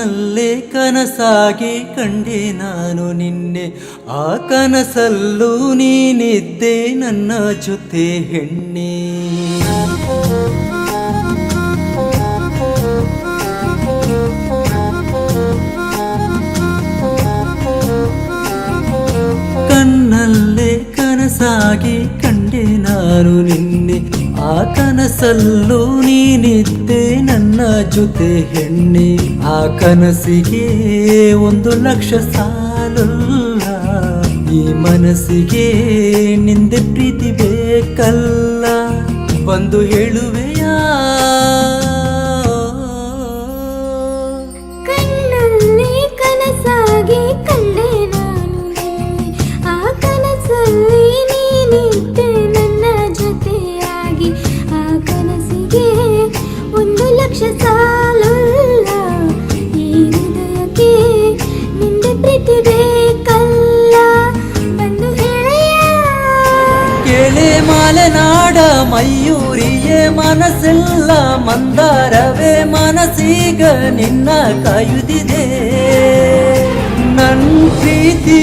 ಕಣ್ಣಲ್ಲೇ ಕನಸಾಗಿ ಕಂಡೆ ನಾನು ನಿನ್ನೆ, ಆ ಕನಸಲ್ಲೂ ನೀನಿದ್ದೆ ನನ್ನ ಜೊತೆ ಹೆಣ್ಣೆ. ಕಣ್ಣಲ್ಲೇ ಕನಸಾಗಿ ಕಂಡೆ ನಾನು ನಿನ್ನೆ, ಆ ಕನಸಲ್ಲೂ ನೀನಿದ್ದೆ ನನ್ನ ಜೊತೆ ಹೆಣ್ಣೆ. ಆ ಕನಸಿಗೆ 1,00,000 ಸಾಲಲ್ಲ, ಈ ಮನಸ್ಸಿಗೆ ನಿಂದೆ ಪ್ರೀತಿ ಬೇಕಲ್ಲ. ಬಂದು ಹೇಳುವೆಯಾ ಕಣ್ಣಲ್ಲಿ ಕನಸಾಗಿ ಕಂಡೆ ನಾನು ನಿನ್ನೆ, ಆ ಕನಸಲ್ಲಿ ನೀನಿದ್ದೆ ನನ್ನ ಜೊತೆಯಾಗಿ. ಆ ಕನಸಿಗೆ 1,00,000 ಸಾಲಲ್ಲ, ಈ ಹೃದಯಕ್ಕೆ ನಿಂದೆ ಪ್ರೀತಿ ಬೇಕಲ್ಲ. ಬಂದು ಹೇಳೆಯ ಕೇಳೆ ಮಾಲೆನಾಡ ಮಯೂರಿಯೇ, ಮನಸ್ಸೆಲ್ಲ ಮಂದಾರವೇ, ಮನಸ್ಸೀಗ ನಿನ್ನ ಕಾಯುತ್ತಿದೆ. ನನ್ ಪ್ರೀತಿ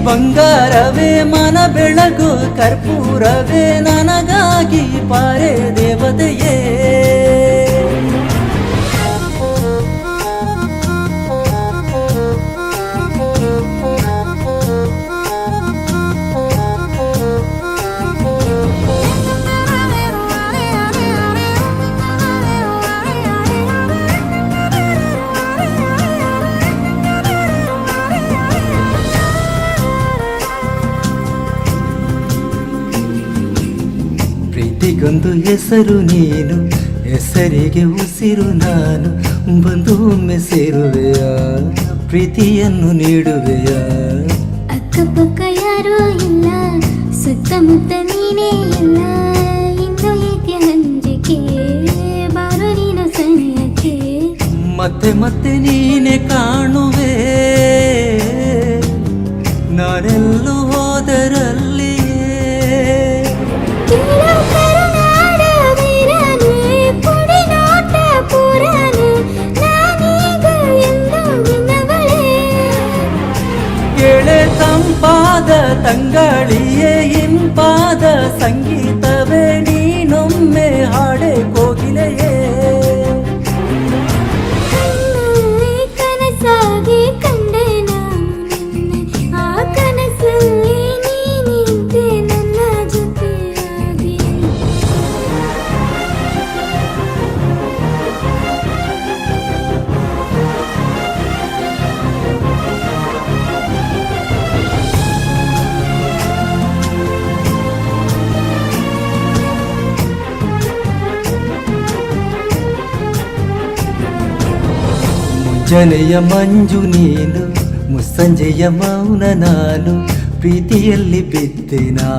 ಬಂಗಾರವೇ, ಮನ ಬೆಳಗು ಕರ್ಪೂರವೇ, ನನಗಾಗಿ ಪಾರೆ ದೇವತೆಯೇ. ಪ್ರೀತಿಗೊಂದು ಹೆಸರು ನೀನು, ಹೆಸರಿಗೆ ಉಸಿರು ನಾನು. ಬಂದು ಒಮ್ಮೆ ಸೇರುವೆಯ, ಪ್ರೀತಿಯನ್ನು ನೀಡುವೆಯ. ಅಕ್ಕಪಕ್ಕ ಯಾರೂ ಇಲ್ಲ, ಸುತ್ತಮುತ್ತ ನೀನೇ ಇಲ್ಲ. ಇನ್ನು ಏಕೆ ಹಂಜಿಕೆ, ಬಾರೋ ನೀನು ಸನಿಯಕ್ಕೆ. ಮತ್ತೆ ಮತ್ತೆ ನೀನೆ ಕಾಣುವೆ, ನಾನೆಲ್ಲೂ ಹೋದರಲ್ಲಿ. ಕೇಳೆ ತಂಪಾದ ತಂಗಾಳಿಯೇ, ಇಂಪಾದ ಸಂಗೀತವೇ, ನೀನೊಮ್ಮೆ ಹಾಡೆ ಕೋಗಿಲೆಯೇ. ಕನಸಾಗಿ ಕಂಡೆ ನಾನು ನಿನ್ನೆ, ಆ ಕನಸಲ್ಲಿ ನೀನಿದ್ದೆ ನನ್ನ ಜೊತೆಯಾಗಿ. ಮುಂಜಾನೆಯ ಮಂಜು ನೀನು, ಮುಸ್ಸಂಜೆಯ ಮೌನ ನಾನು. ಪ್ರೀತಿಯಲ್ಲಿ ಬಿದ್ದೆನಾ,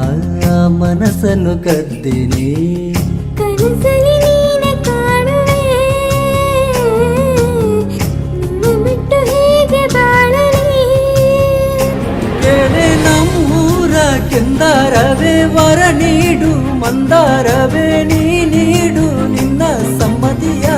ಮನಸ್ಸನ್ನು ಕದ್ದೇನೆ. ಕನಸಲ್ಲಿ ನೀನೆ ಕಾಣುವೆ, ನಿನ್ನ ಬಿಟ್ಟು ಹೇಗೆ ಬಾಳಲಿ. ಕೇಳೆ ನಮ್ಮೂರ ಕೆಂದಾರವೇ, ವರ ನೀಡು ಮಂದಾರವೇ, ನೀ ನೀಡು ನಿನ್ನ ಸಮ್ಮತಿಯ.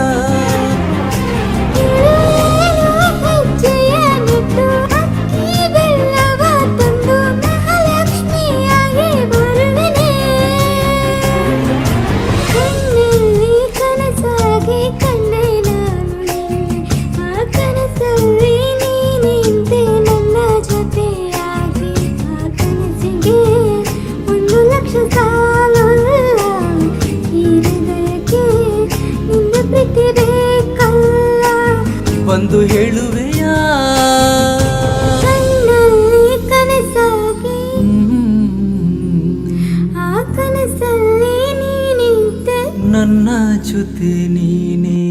ಬಂದು ಹೇಳುವೆಯಾ ಕಣ್ಣಲ್ಲಿ ಕನಸಾಗಿ, ಆ ಕನಸಲ್ಲಿ ನೀನಿದ್ದೆ ನನ್ನ ಜೊತೆ ನೀನೇ.